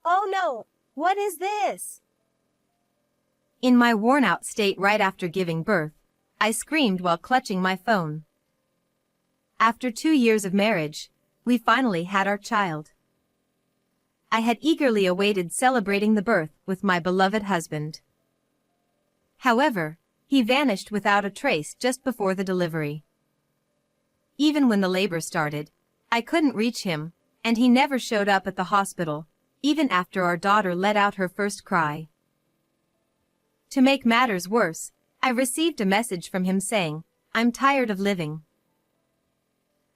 Oh no! What is this? In my worn-out state right after giving birth, I screamed while clutching my phone. After 2 years of marriage, we finally had our child. I had eagerly awaited celebrating the birth with my beloved husband. However, he vanished without a trace just before the delivery. Even when the labor started, I couldn't reach him, and he never showed up at the hospital, even after our daughter let out her first cry. To make matters worse, I received a message from him saying, "I'm tired of living.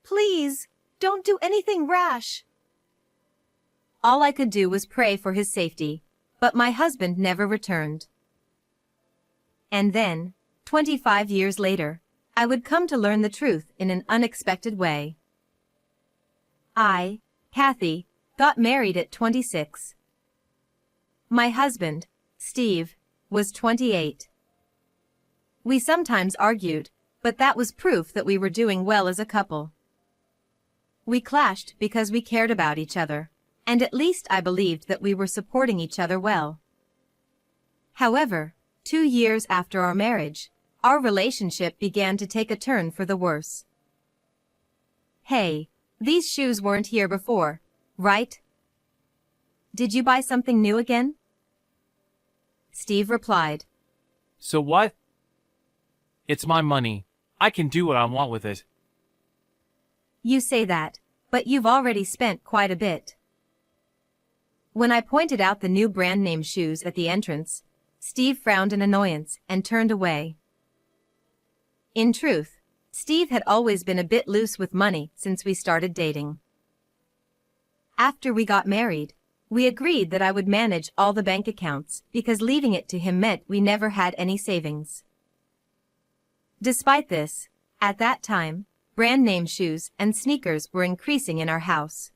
Please, don't do anything rash." All I could do was pray for his safety, but my husband never returned. And then, 25 years later, I would come to learn the truth in an unexpected way. I, Kathy, got married at 26. My husband, Steve, was 28. We sometimes argued, but that was proof that we were doing well as a couple. We clashed because we cared about each other, and at least I believed that we were supporting each other well. However, 2 years after our marriage, our relationship began to take a turn for the worse. "Hey, these shoes weren't here before, right? Did you buy something new again?" Steve replied. So what? It's my money. I can do what I want with it. "You say that, but you've already spent quite a bit." When I pointed out the new brand name shoes at the entrance, Steve frowned in annoyance and turned away. In truth, Steve had always been a bit loose with money since we started dating. After we got married, we agreed that I would manage all the bank accounts because leaving it to him meant we never had any savings. Despite this, at that time, brand name shoes and sneakers were increasing in our house.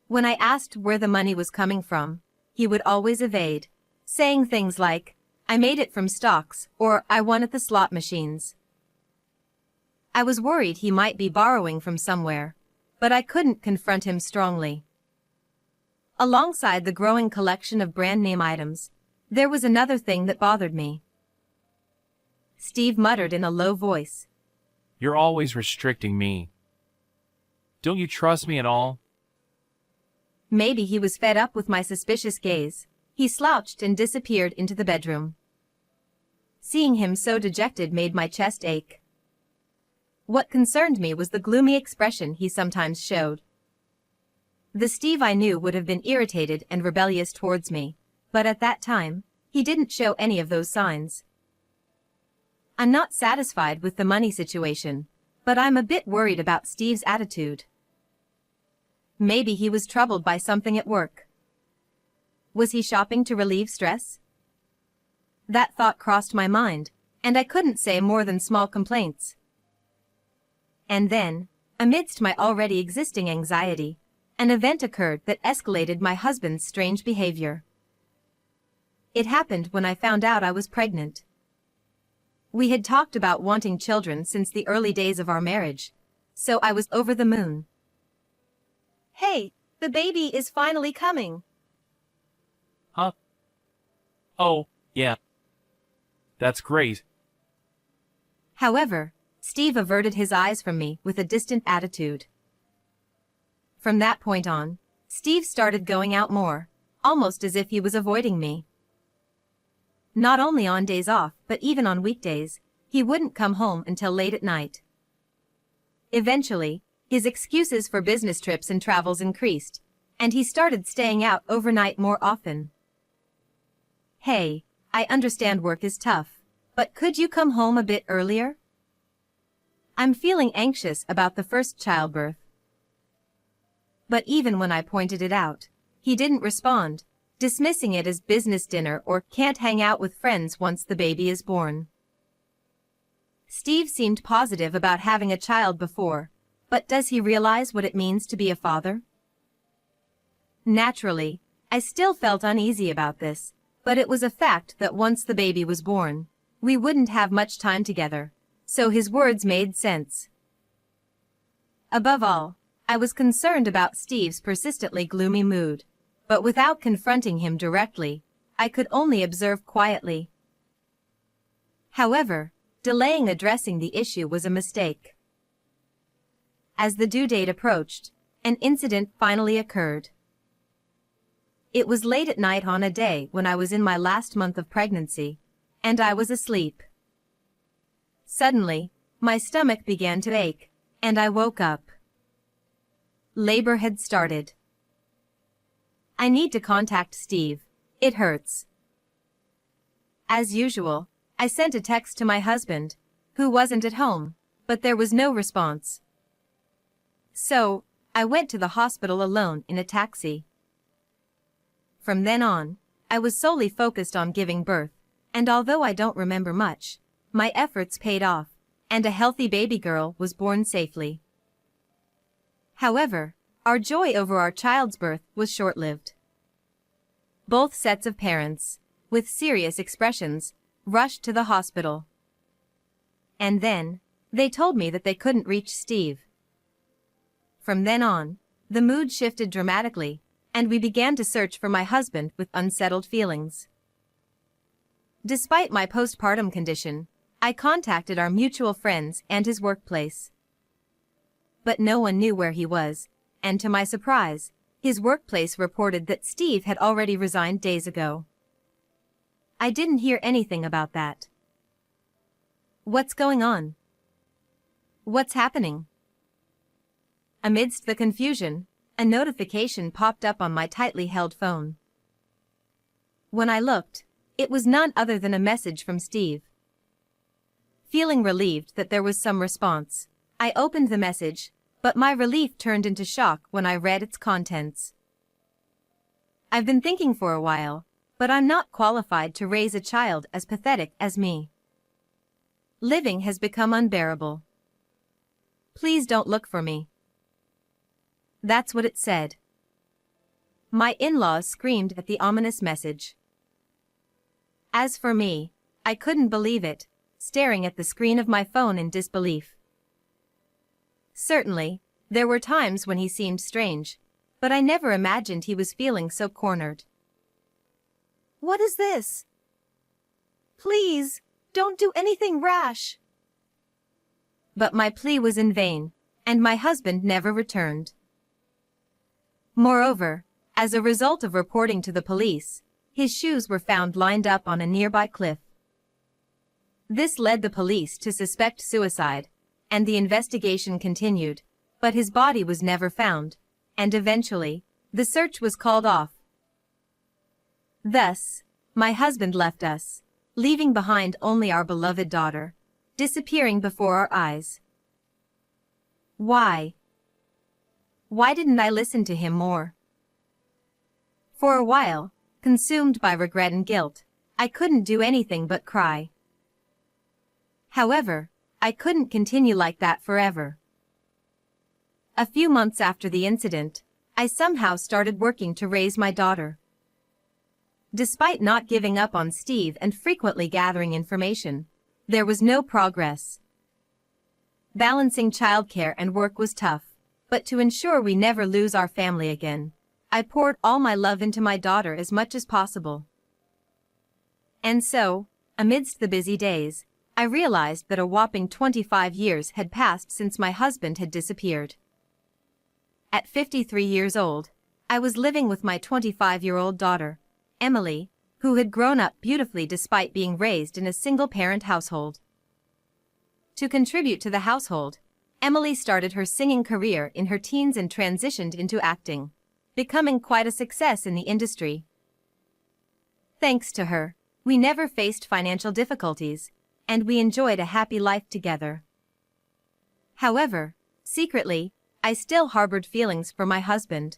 When I asked where the money was coming from, he would always evade, saying things like, "I made it from stocks," or "I won at the slot machines." I was worried he might be borrowing from somewhere, but I couldn't confront him strongly. Alongside the growing collection of brand name items, there was another thing that bothered me. Steve muttered in a low voice. You're always restricting me. Don't you trust me at all? Maybe he was fed up with my suspicious gaze. He slouched and disappeared into the bedroom. Seeing him so dejected made my chest ache. What concerned me was the gloomy expression he sometimes showed. The Steve I knew would have been irritated and rebellious towards me, but at that time, he didn't show any of those signs. I'm not satisfied with the money situation, but I'm a bit worried about Steve's attitude. Maybe he was troubled by something at work. Was he shopping to relieve stress? That thought crossed my mind, and I couldn't say more than small complaints. And then, amidst my already existing anxiety, an event occurred that escalated my husband's strange behavior. It happened when I found out I was pregnant. We had talked about wanting children since the early days of our marriage, so I was over the moon. "Hey, the baby is finally coming." Huh? Oh, yeah. That's great. However, Steve averted his eyes from me with a distant attitude. From that point on, Steve started going out more, almost as if he was avoiding me. Not only on days off, but even on weekdays, he wouldn't come home until late at night. Eventually, his excuses for business trips and travels increased, and he started staying out overnight more often. "Hey, I understand work is tough, but could you come home a bit earlier? I'm feeling anxious about the first childbirth." But even when I pointed it out, he didn't respond, dismissing it as business dinner or can't hang out with friends once the baby is born. Steve seemed positive about having a child before, but does he realize what it means to be a father? Naturally, I still felt uneasy about this, but it was a fact that once the baby was born, we wouldn't have much time together, so his words made sense. Above all, I was concerned about Steve's persistently gloomy mood, but without confronting him directly, I could only observe quietly. However, delaying addressing the issue was a mistake. As the due date approached, an incident finally occurred. It was late at night on a day when I was in my last month of pregnancy, and I was asleep. Suddenly, my stomach began to ache, and I woke up. Labor had started. I need to contact Steve. It hurts. As usual, I sent a text to my husband, who wasn't at home, but there was no response. So, I went to the hospital alone in a taxi. From then on, I was solely focused on giving birth, and although I don't remember much, my efforts paid off, and a healthy baby girl was born safely. However, our joy over our child's birth was short-lived. Both sets of parents, with serious expressions, rushed to the hospital. And then, they told me that they couldn't reach Steve. From then on, the mood shifted dramatically, and we began to search for my husband with unsettled feelings. Despite my postpartum condition, I contacted our mutual friends and his workplace. But no one knew where he was, and to my surprise, his workplace reported that Steve had already resigned days ago. I didn't hear anything about that. What's going on? What's happening? Amidst the confusion, a notification popped up on my tightly held phone. When I looked, it was none other than a message from Steve. Feeling relieved that there was some response, I opened the message, but my relief turned into shock when I read its contents. I've been thinking for a while, but I'm not qualified to raise a child as pathetic as me. Living has become unbearable. Please don't look for me. That's what it said. My in-laws screamed at the ominous message. As for me, I couldn't believe it, staring at the screen of my phone in disbelief. Certainly, there were times when he seemed strange, but I never imagined he was feeling so cornered. What is this? Please, don't do anything rash. But my plea was in vain, and my husband never returned. Moreover, as a result of reporting to the police, his shoes were found lined up on a nearby cliff. This led the police to suspect suicide, and the investigation continued, but his body was never found, and eventually, the search was called off. Thus, my husband left us, leaving behind only our beloved daughter, disappearing before our eyes. Why? Why didn't I listen to him more? For a while, consumed by regret and guilt, I couldn't do anything but cry. However, I couldn't continue like that forever. A few months after the incident, I somehow started working to raise my daughter. Despite not giving up on Steve and frequently gathering information, there was no progress. Balancing childcare and work was tough, but to ensure we never lose our family again, I poured all my love into my daughter as much as possible. And so, amidst the busy days, I realized that a whopping 25 years had passed since my husband had disappeared. At 53 years old, I was living with my 25-year-old daughter, Emily, who had grown up beautifully despite being raised in a single-parent household. To contribute to the household, Emily started her singing career in her teens and transitioned into acting, becoming quite a success in the industry. Thanks to her, we never faced financial difficulties, and we enjoyed a happy life together. However, secretly, I still harbored feelings for my husband.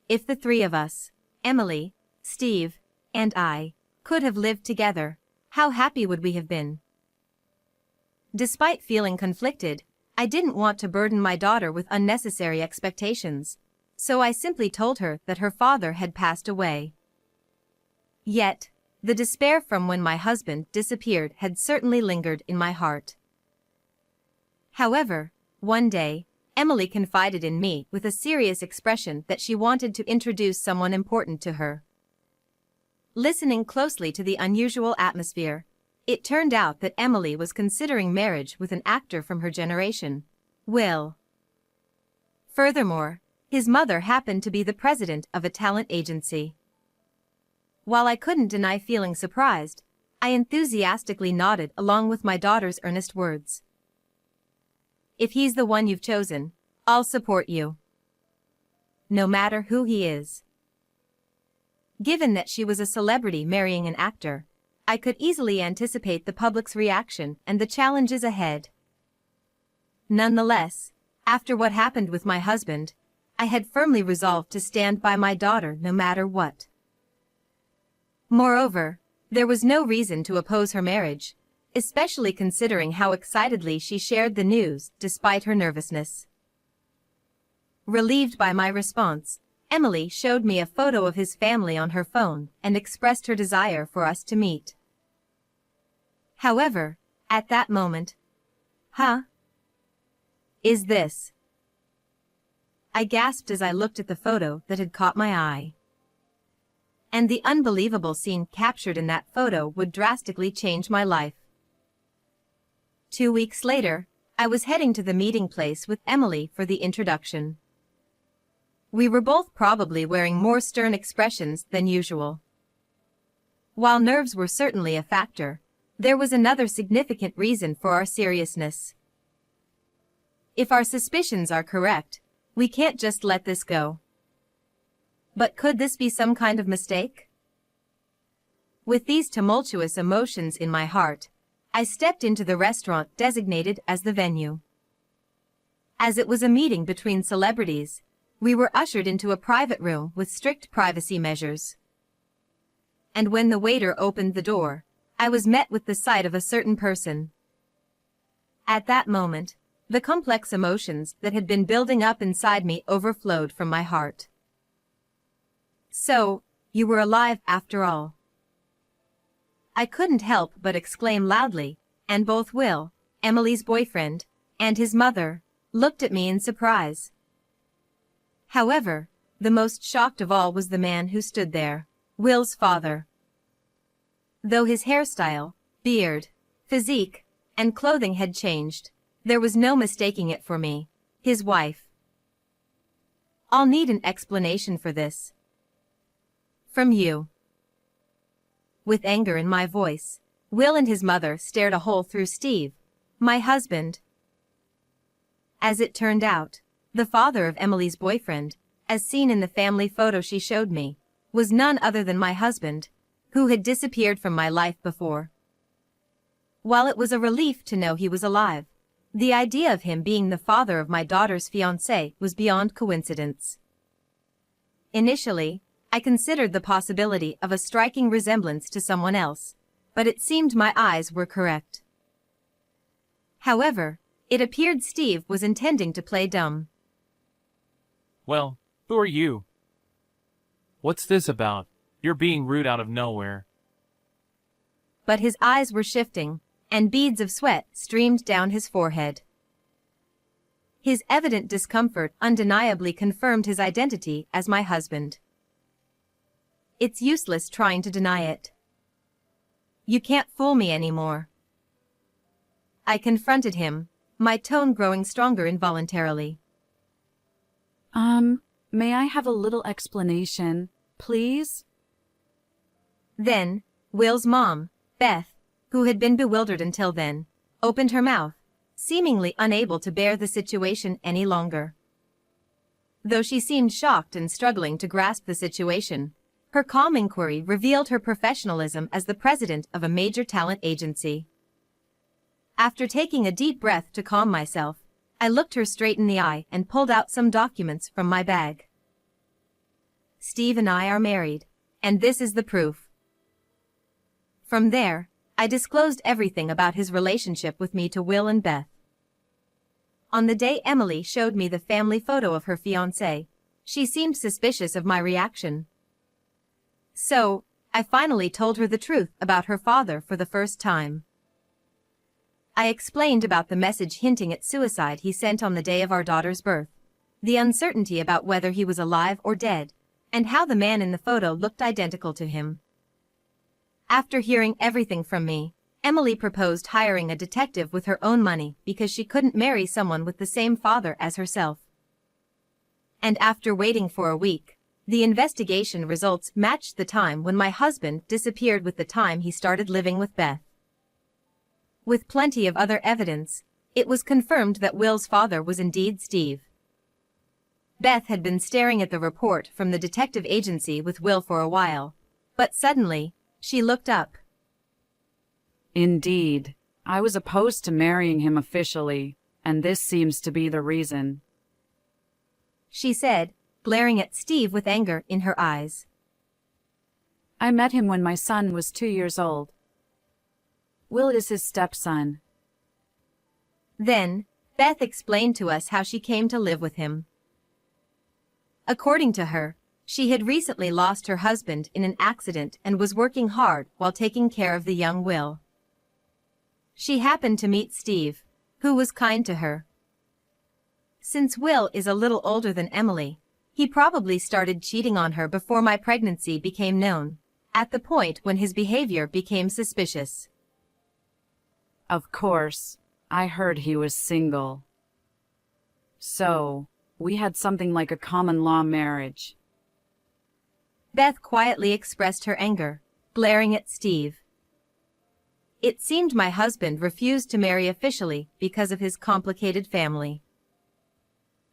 If the three of us, Emily, Steve, and I, could have lived together, how happy would we have been? Despite feeling conflicted, I didn't want to burden my daughter with unnecessary expectations, so I simply told her that her father had passed away. Yet, the despair from when my husband disappeared had certainly lingered in my heart. However, one day, Emily confided in me with a serious expression that she wanted to introduce someone important to her. Listening closely to the unusual atmosphere, it turned out that Emily was considering marriage with an actor from her generation, Will. Furthermore, his mother happened to be the president of a talent agency. While I couldn't deny feeling surprised, I enthusiastically nodded along with my daughter's earnest words. If he's the one you've chosen, I'll support you. No matter who he is. Given that she was a celebrity marrying an actor, I could easily anticipate the public's reaction and the challenges ahead. Nonetheless, after what happened with my husband, I had firmly resolved to stand by my daughter no matter what. Moreover, there was no reason to oppose her marriage, especially considering how excitedly she shared the news despite her nervousness. Relieved by my response, Emily showed me a photo of his family on her phone and expressed her desire for us to meet. However, at that moment, is this? I gasped as I looked at the photo that had caught my eye. And the unbelievable scene captured in that photo would drastically change my life. 2 weeks later, I was heading to the meeting place with Emily for the introduction. We were both probably wearing more stern expressions than usual. While nerves were certainly a factor, there was another significant reason for our seriousness. If our suspicions are correct, we can't just let this go. But could this be some kind of mistake? With these tumultuous emotions in my heart, I stepped into the restaurant designated as the venue. As it was a meeting between celebrities, we were ushered into a private room with strict privacy measures. And when the waiter opened the door, I was met with the sight of a certain person. At that moment, the complex emotions that had been building up inside me overflowed from my heart. So, you were alive after all. I couldn't help but exclaim loudly, and both Will, Emily's boyfriend, and his mother, looked at me in surprise. However, the most shocked of all was the man who stood there, Will's father. Though his hairstyle, beard, physique, and clothing had changed, there was no mistaking it for me, his wife. I'll need an explanation for this. From you. With anger in my voice, Will and his mother stared a hole through Steve, my husband. As it turned out, the father of Emily's boyfriend, as seen in the family photo she showed me, was none other than my husband, who had disappeared from my life before. While it was a relief to know he was alive, the idea of him being the father of my daughter's fiancé was beyond coincidence. Initially, I considered the possibility of a striking resemblance to someone else, but it seemed my eyes were correct. However, it appeared Steve was intending to play dumb. Well, who are you? What's this about? You're being rude out of nowhere. But his eyes were shifting, and beads of sweat streamed down his forehead. His evident discomfort undeniably confirmed his identity as my husband. It's useless trying to deny it. You can't fool me anymore. I confronted him, my tone growing stronger involuntarily. May I have a little explanation, please? Then, Will's mom, Beth, who had been bewildered until then, opened her mouth, seemingly unable to bear the situation any longer. Though she seemed shocked and struggling to grasp the situation, her calm inquiry revealed her professionalism as the president of a major talent agency. After taking a deep breath to calm myself, I looked her straight in the eye and pulled out some documents from my bag. Steve and I are married, and this is the proof. From there, I disclosed everything about his relationship with me to Will and Beth. On the day Emily showed me the family photo of her fiancé, she seemed suspicious of my reaction. So, I finally told her the truth about her father for the first time. I explained about the message hinting at suicide he sent on the day of our daughter's birth, the uncertainty about whether he was alive or dead, and how the man in the photo looked identical to him. After hearing everything from me, Emily proposed hiring a detective with her own money because she couldn't marry someone with the same father as herself. And after waiting for a week, the investigation results matched the time when my husband disappeared with the time he started living with Beth. With plenty of other evidence, it was confirmed that Will's father was indeed Steve. Beth had been staring at the report from the detective agency with Will for a while, but suddenly, she looked up. Indeed, I was opposed to marrying him officially, and this seems to be the reason, She said, glaring at Steve with anger in her eyes. I met him when my son was 2 years old. Will is his stepson. Then, Beth explained to us how she came to live with him. According to her, she had recently lost her husband in an accident and was working hard while taking care of the young Will. She happened to meet Steve, who was kind to her. Since Will is a little older than Emily, he probably started cheating on her before my pregnancy became known, at the point when his behavior became suspicious. Of course, I heard he was single. So, we had something like a common law marriage. Beth quietly expressed her anger, glaring at Steve. It seemed my husband refused to marry officially because of his complicated family.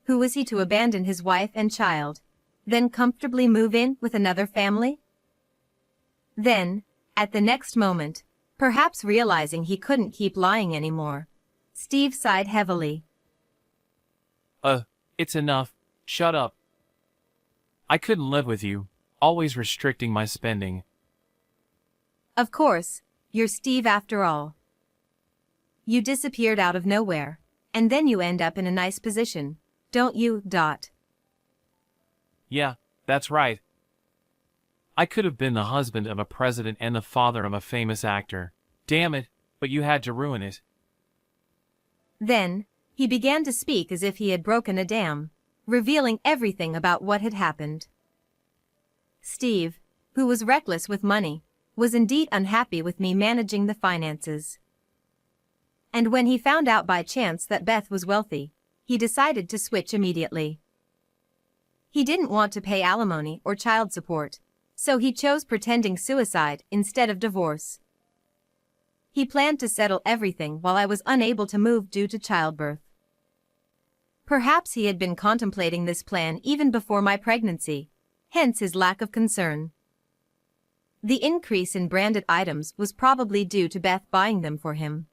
Who was he to abandon his wife and child, then comfortably move in with another family? Then, at the next moment, perhaps realizing he couldn't keep lying anymore, Steve sighed heavily. It's enough. Shut up. I couldn't live with you, always restricting my spending. Of course, you're Steve after all. You disappeared out of nowhere, and then you end up in a nice position, don't you, Dot? Yeah, that's right. I could have been the husband of a president and the father of a famous actor. Damn it, but you had to ruin it. Then, he began to speak as if he had broken a dam, revealing everything about what had happened. Steve, who was reckless with money, was indeed unhappy with me managing the finances. And when he found out by chance that Beth was wealthy, he decided to switch immediately. He didn't want to pay alimony or child support, so he chose pretending suicide instead of divorce. He planned to settle everything while I was unable to move due to childbirth. Perhaps he had been contemplating this plan even before my pregnancy, hence his lack of concern. The increase in branded items was probably due to Beth buying them for him.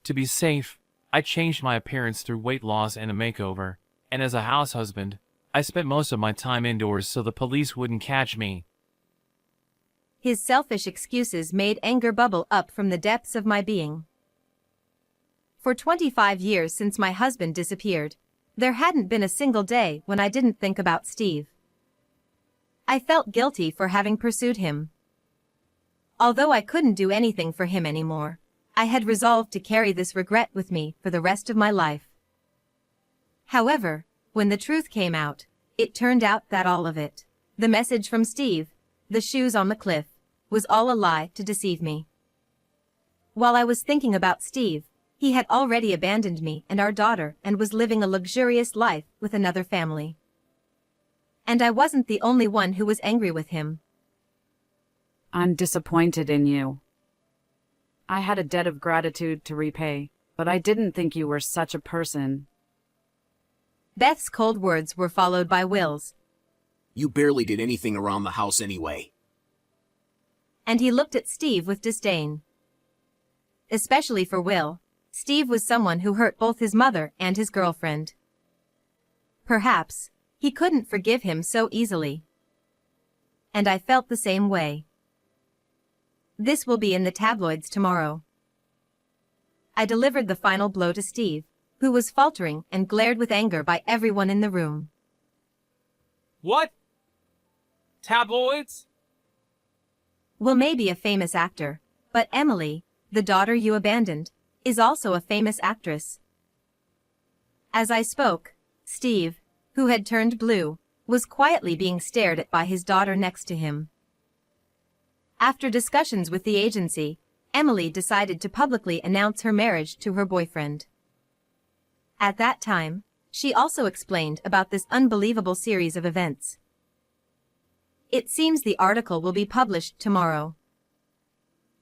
To be safe, I changed my appearance through weight loss and a makeover, and as a house husband, I spent most of my time indoors so the police wouldn't catch me. His selfish excuses made anger bubble up from the depths of my being. For 25 years since my husband disappeared, there hadn't been a single day when I didn't think about Steve. I felt guilty for having pursued him. Although I couldn't do anything for him anymore, I had resolved to carry this regret with me for the rest of my life. However, when the truth came out, it turned out that all of it, the message from Steve, the shoes on the cliff, was all a lie to deceive me. While I was thinking about Steve, he had already abandoned me and our daughter and was living a luxurious life with another family. And I wasn't the only one who was angry with him. I'm disappointed in you. I had a debt of gratitude to repay, but I didn't think you were such a person. Beth's cold words were followed by Will's. You barely did anything around the house anyway. And he looked at Steve with disdain. Especially for Will, Steve was someone who hurt both his mother and his girlfriend. Perhaps, he couldn't forgive him so easily. And I felt the same way. This will be in the tabloids tomorrow. I delivered the final blow to Steve, who was faltering and glared with anger by everyone in the room. What? Tabloids? Will may be a famous actor, but Emily, the daughter you abandoned, is also a famous actress. As I spoke, Steve, who had turned blue, was quietly being stared at by his daughter next to him. After discussions with the agency, Emily decided to publicly announce her marriage to her boyfriend. At that time, she also explained about this unbelievable series of events. It seems the article will be published tomorrow.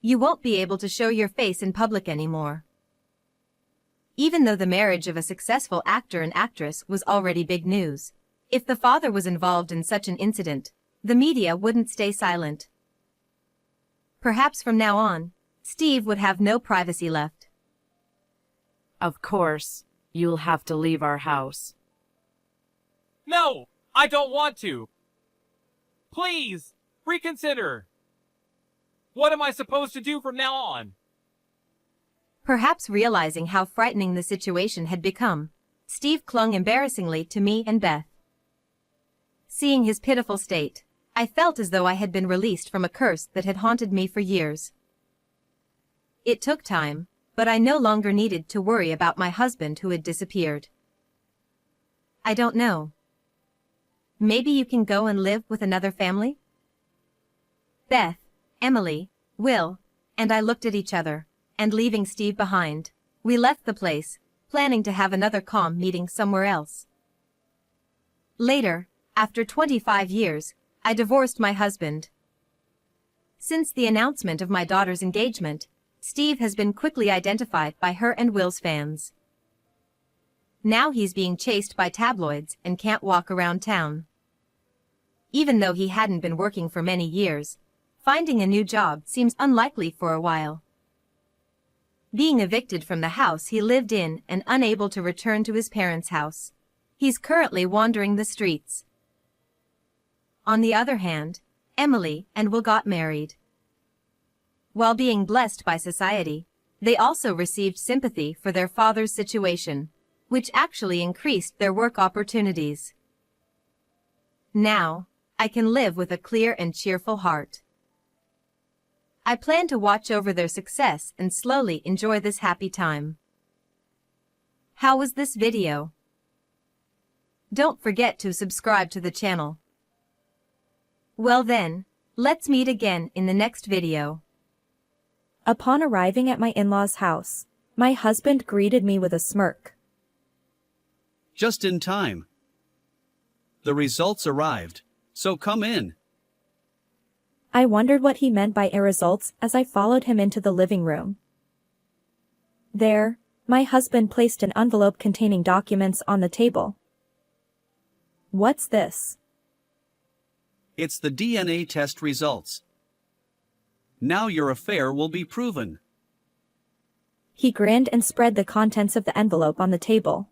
You won't be able to show your face in public anymore. Even though the marriage of a successful actor and actress was already big news, if the father was involved in such an incident, the media wouldn't stay silent. Perhaps from now on, Steve would have no privacy left. Of course, you'll have to leave our house. No, I don't want to. Please, reconsider. What am I supposed to do from now on? Perhaps realizing how frightening the situation had become, Steve clung embarrassingly to me and Beth. Seeing his pitiful state, I felt as though I had been released from a curse that had haunted me for years. It took time, but I no longer needed to worry about my husband who had disappeared. I don't know. Maybe you can go and live with another family? Beth, Emily, Will, and I looked at each other, and leaving Steve behind, we left the place, planning to have another calm meeting somewhere else. Later, after 25 years, I divorced my husband. Since the announcement of my daughter's engagement, Steve has been quickly identified by her and Will's fans. Now he's being chased by tabloids and can't walk around town. Even though he hadn't been working for many years, finding a new job seems unlikely for a while. Being evicted from the house he lived in and unable to return to his parents' house, he's currently wandering the streets. On the other hand, Emily and Will got married. While being blessed by society, they also received sympathy for their father's situation, which actually increased their work opportunities. Now, I can live with a clear and cheerful heart. I plan to watch over their success and slowly enjoy this happy time. How was this video? Don't forget to subscribe to the channel. Well then, let's meet again in the next video. Upon arriving at my in-laws' house, my husband greeted me with a smirk. Just in time. The results arrived, so come in. I wondered what he meant by results as I followed him into the living room. There, my husband placed an envelope containing documents on the table. What's this? It's the DNA test results. Now your affair will be proven. He grinned and spread the contents of the envelope on the table.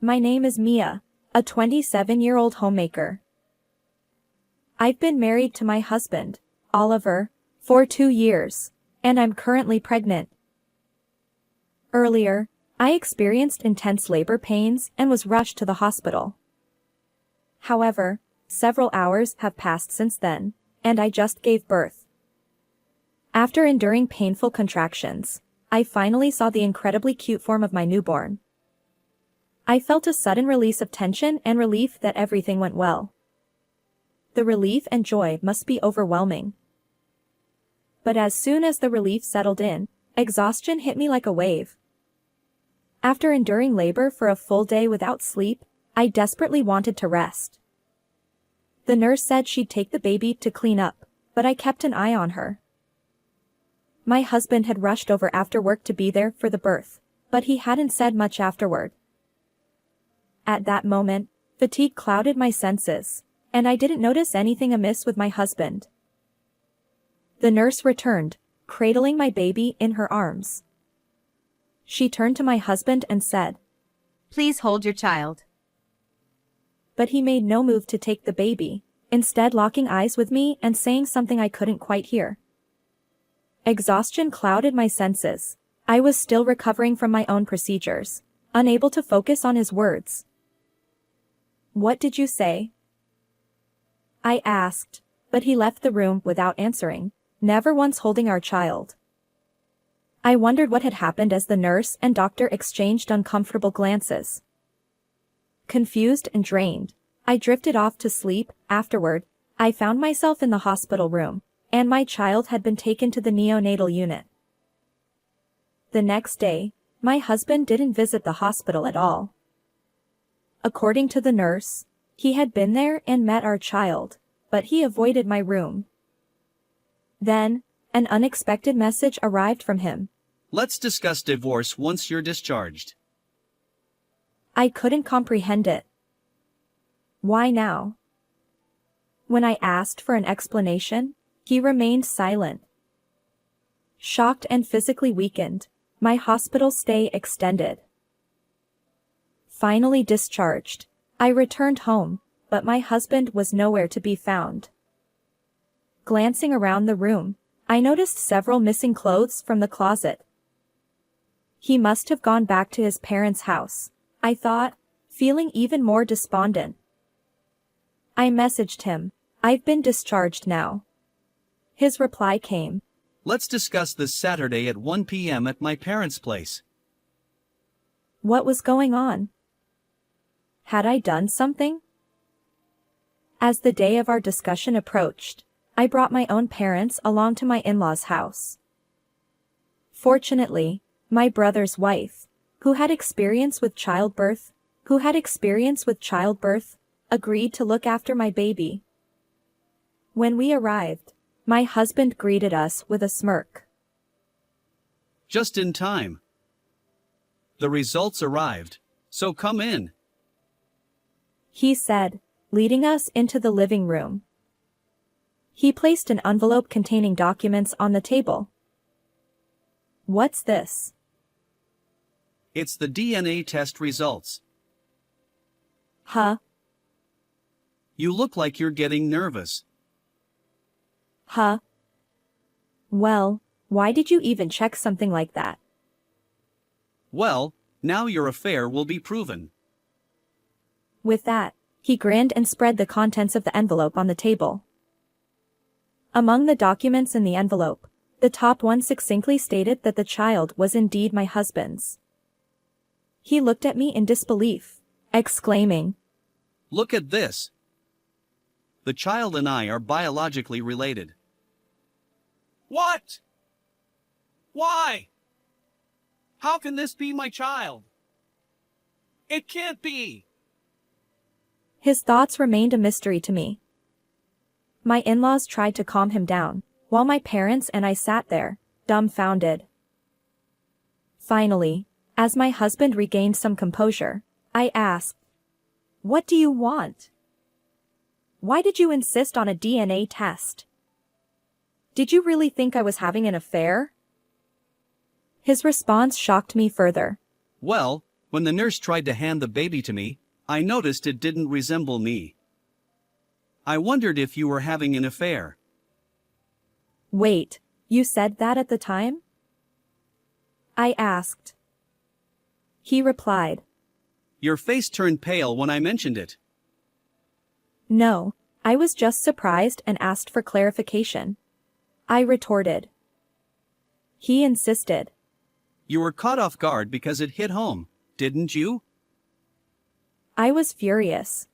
My name is Mia, a 27-year-old homemaker. I've been married to my husband, Oliver, for 2 years, and I'm currently pregnant. Earlier, I experienced intense labor pains and was rushed to the hospital. However, several hours have passed since then, and I just gave birth. After enduring painful contractions, I finally saw the incredibly cute form of my newborn. I felt a sudden release of tension and relief that everything went well. The relief and joy must be overwhelming. But as soon as the relief settled in, exhaustion hit me like a wave. After enduring labor for a full day without sleep, I desperately wanted to rest. The nurse said she'd take the baby to clean up, but I kept an eye on her. My husband had rushed over after work to be there for the birth, but he hadn't said much afterward. At that moment, fatigue clouded my senses, and I didn't notice anything amiss with my husband. The nurse returned, cradling my baby in her arms. She turned to my husband and said, Please hold your child. But he made no move to take the baby, instead locking eyes with me and saying something I couldn't quite hear. Exhaustion clouded my senses. I was still recovering from my own procedures, unable to focus on his words. What did you say? I asked, but he left the room without answering, never once holding our child. I wondered what had happened as the nurse and doctor exchanged uncomfortable glances. Confused and drained, I drifted off to sleep. Afterward, I found myself in the hospital room, and my child had been taken to the neonatal unit. The next day, my husband didn't visit the hospital at all. According to the nurse, he had been there and met our child, but he avoided my room. Then, an unexpected message arrived from him. Let's discuss divorce once you're discharged. I couldn't comprehend it. Why now? When I asked for an explanation, he remained silent. Shocked and physically weakened, my hospital stay extended. Finally discharged, I returned home, but my husband was nowhere to be found. Glancing around the room, I noticed several missing clothes from the closet. He must have gone back to his parents' house, I thought, feeling even more despondent. I messaged him, "I've been discharged now." His reply came, Let's discuss this Saturday at 1 p.m. at my parents' place. What was going on? Had I done something? As the day of our discussion approached, I brought my own parents along to my in-laws' house. Fortunately, my brother's wife, who had experience with childbirth, agreed to look after my baby. When we arrived, my husband greeted us with a smirk. Just in time. The results arrived, so come in. He said, leading us into the living room. He placed an envelope containing documents on the table. What's this? It's the DNA test results. Huh? You look like you're getting nervous. Huh? Well, why did you even check something like that? Well, now your affair will be proven. With that, he grinned and spread the contents of the envelope on the table. Among the documents in the envelope, the top one succinctly stated that the child was indeed my husband's. He looked at me in disbelief, exclaiming, Look at this. The child and I are biologically related. What? Why? How can this be my child? It can't be. His thoughts remained a mystery to me. My in-laws tried to calm him down, while my parents and I sat there, dumbfounded. Finally, as my husband regained some composure, I asked, "What do you want? Why did you insist on a DNA test? Did you really think I was having an affair?" His response shocked me further. Well, when the nurse tried to hand the baby to me, I noticed it didn't resemble me. I wondered if you were having an affair. Wait, you said that at the time? I asked. He replied, Your face turned pale when I mentioned it. No, I was just surprised and asked for clarification. I retorted. He insisted. You were caught off guard because it hit home, didn't you? I was furious.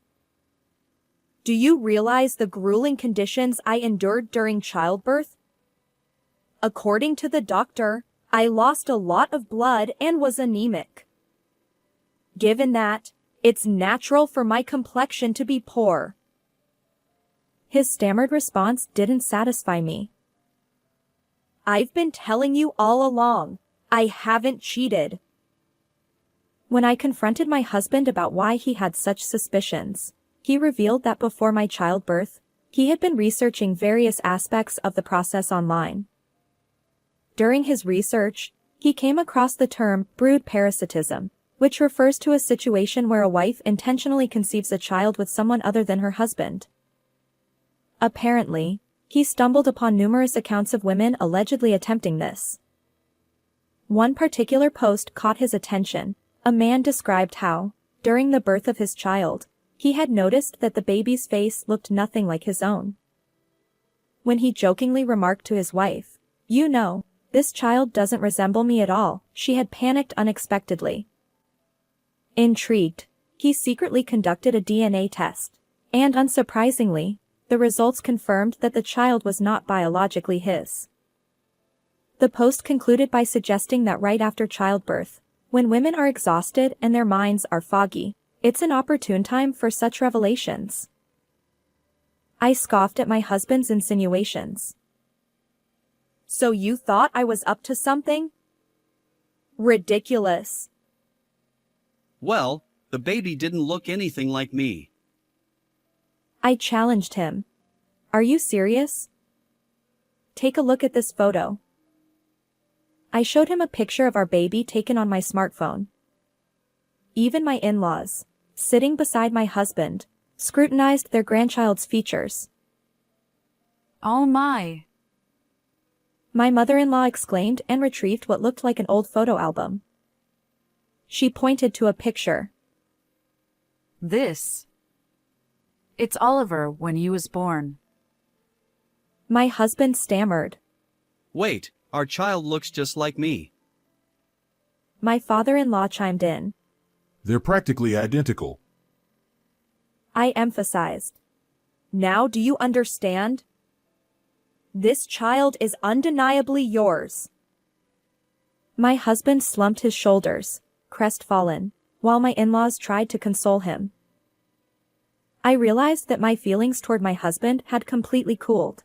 Do you realize the grueling conditions I endured during childbirth? According to the doctor, I lost a lot of blood and was anemic. Given that, it's natural for my complexion to be poor. His stammered response didn't satisfy me. I've been telling you all along, I haven't cheated. When I confronted my husband about why he had such suspicions, he revealed that before my childbirth, he had been researching various aspects of the process online. During his research, he came across the term brood parasitism, which refers to a situation where a wife intentionally conceives a child with someone other than her husband. Apparently, he stumbled upon numerous accounts of women allegedly attempting this. One particular post caught his attention. A man described how, during the birth of his child, he had noticed that the baby's face looked nothing like his own. When he jokingly remarked to his wife, "You know, This child doesn't resemble me at all, she had panicked unexpectedly. Intrigued, he secretly conducted a DNA test, and unsurprisingly, the results confirmed that the child was not biologically his. The post concluded by suggesting that right after childbirth, when women are exhausted and their minds are foggy, it's an opportune time for such revelations. I scoffed at my husband's insinuations. So you thought I was up to something? Ridiculous. Well, the baby didn't look anything like me. I challenged him. Are you serious? Take a look at this photo. I showed him a picture of our baby taken on my smartphone. Even my in-laws, sitting beside my husband, scrutinized their grandchild's features. Oh my. My mother-in-law exclaimed and retrieved what looked like an old photo album. She pointed to a picture. This. It's Oliver when he was born. My husband stammered. Wait, our child looks just like me. My father-in-law chimed in. They're practically identical. I emphasized. Now do you understand? This child is undeniably yours. My husband slumped his shoulders, crestfallen, while my in-laws tried to console him. I realized that my feelings toward my husband had completely cooled.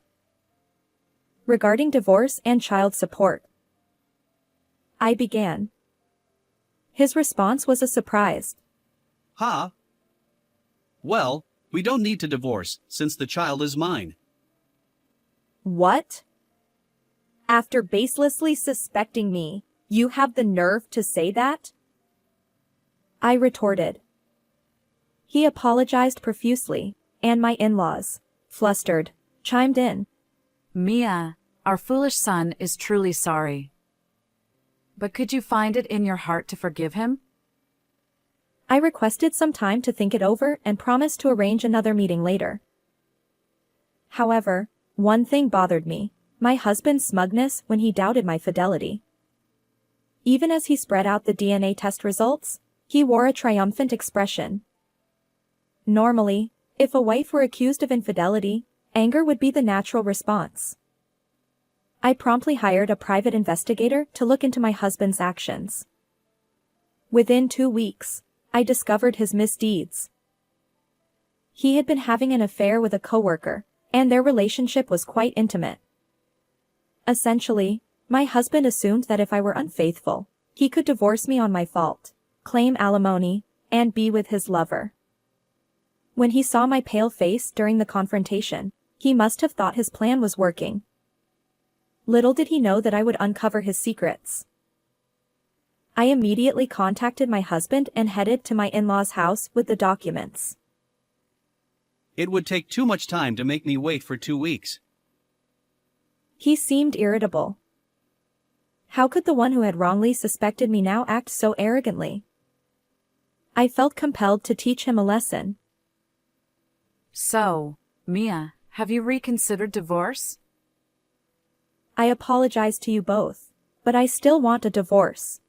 Regarding divorce and child support, I began. His response was a surprise. Huh? Well, we don't need to divorce, since the child is mine. What? After baselessly suspecting me, you have the nerve to say that? I retorted. He apologized profusely, and my in-laws, flustered, chimed in. Mia, our foolish son is truly sorry. But could you find it in your heart to forgive him? I requested some time to think it over and promised to arrange another meeting later. However, one thing bothered me, my husband's smugness when he doubted my fidelity. Even as he spread out the DNA test results, he wore a triumphant expression. Normally, if a wife were accused of infidelity, anger would be the natural response. I promptly hired a private investigator to look into my husband's actions. Within 2 weeks, I discovered his misdeeds. He had been having an affair with a coworker, and their relationship was quite intimate. Essentially, my husband assumed that if I were unfaithful, he could divorce me on my fault, claim alimony, and be with his lover. When he saw my pale face during the confrontation, he must have thought his plan was working. Little did he know that I would uncover his secrets. I immediately contacted my husband and headed to my in-laws' house with the documents. It would take too much time to make me wait for 2 weeks. He seemed irritable. How could the one who had wrongly suspected me now act so arrogantly? I felt compelled to teach him a lesson. So, Mia, have you reconsidered divorce? I apologize to you both, but I still want a divorce.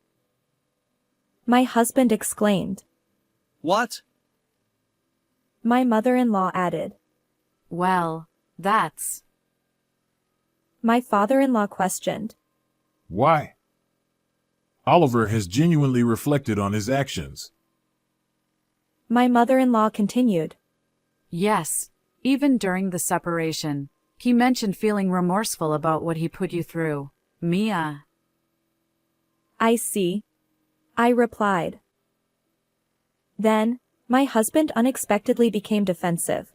My husband exclaimed. What? My mother-in-law added. Well, that's... My father-in-law questioned. Why? Oliver has genuinely reflected on his actions. My mother-in-law continued. Yes, even during the separation, he mentioned feeling remorseful about what he put you through. Mia. I see. I replied. Then, my husband unexpectedly became defensive.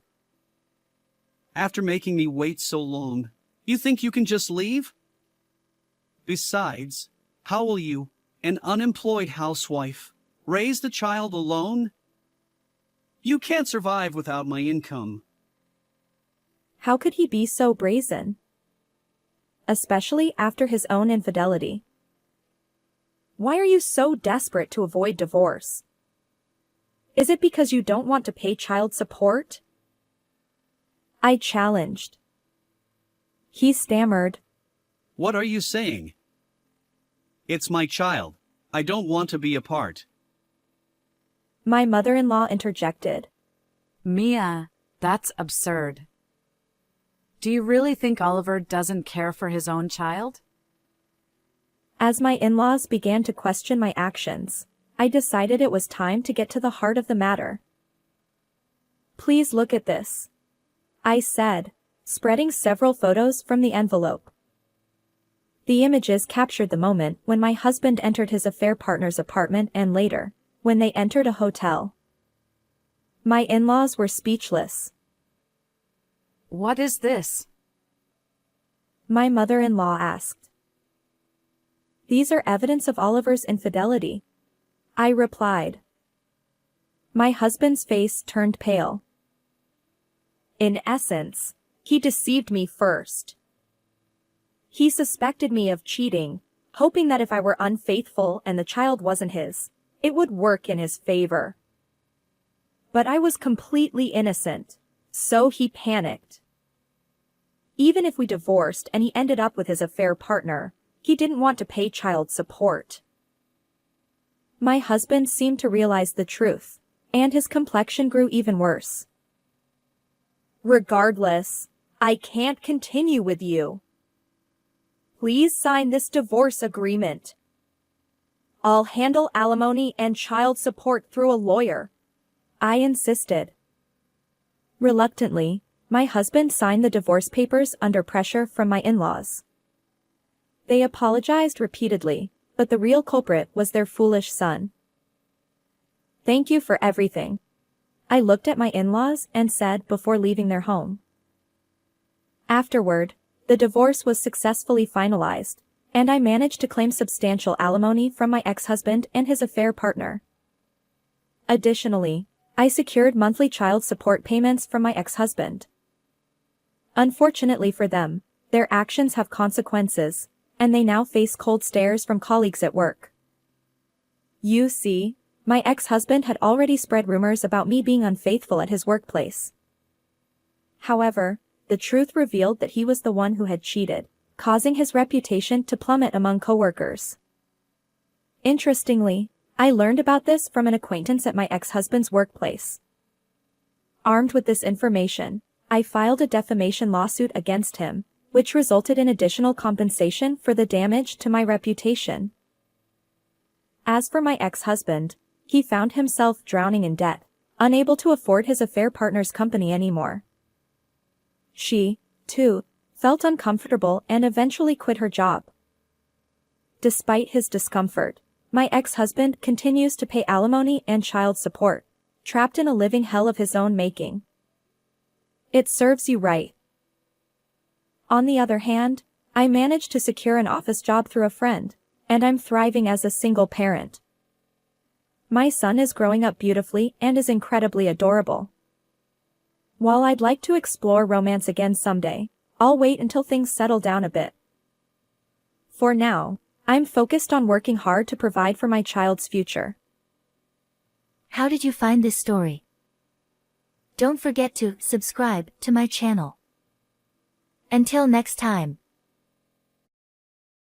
After making me wait so long, you think you can just leave? Besides, how will you, an unemployed housewife, raise the child alone? You can't survive without my income. How could he be so brazen? Especially after his own infidelity. Why are you so desperate to avoid divorce? Is it because you don't want to pay child support? I challenged. He stammered. What are you saying? It's my child. I don't want to be apart. My mother-in-law interjected. Mia, that's absurd. Do you really think Oliver doesn't care for his own child? As my in-laws began to question my actions, I decided it was time to get to the heart of the matter. Please look at this, I said, spreading several photos from the envelope. The images captured the moment when my husband entered his affair partner's apartment and later, when they entered a hotel. My in-laws were speechless. What is this? My mother-in-law asked. These are evidence of Oliver's infidelity, I replied. My husband's face turned pale. In essence, he deceived me first. He suspected me of cheating, hoping that if I were unfaithful and the child wasn't his, it would work in his favor. But I was completely innocent, so he panicked. Even if we divorced and he ended up with his affair partner, he didn't want to pay child support. My husband seemed to realize the truth, and his complexion grew even worse. Regardless, I can't continue with you. Please sign this divorce agreement. I'll handle alimony and child support through a lawyer, I insisted. Reluctantly, my husband signed the divorce papers under pressure from my in-laws. They apologized repeatedly, but the real culprit was their foolish son. Thank you for everything, I looked at my in-laws and said before leaving their home. Afterward, the divorce was successfully finalized, and I managed to claim substantial alimony from my ex-husband and his affair partner. Additionally, I secured monthly child support payments from my ex-husband. Unfortunately for them, their actions have consequences, and they now face cold stares from colleagues at work. You see, my ex-husband had already spread rumors about me being unfaithful at his workplace. However, the truth revealed that he was the one who had cheated, causing his reputation to plummet among coworkers. Interestingly, I learned about this from an acquaintance at my ex-husband's workplace. Armed with this information, I filed a defamation lawsuit against him, which resulted in additional compensation for the damage to my reputation. As for my ex-husband, he found himself drowning in debt, unable to afford his affair partner's company anymore. She, too, felt uncomfortable and eventually quit her job. Despite his discomfort, my ex-husband continues to pay alimony and child support, trapped in a living hell of his own making. It serves you right. On the other hand, I managed to secure an office job through a friend, and I'm thriving as a single parent. My son is growing up beautifully and is incredibly adorable. While I'd like to explore romance again someday, I'll wait until things settle down a bit. For now, I'm focused on working hard to provide for my child's future. How did you find this story? Don't forget to subscribe to my channel. Until next time.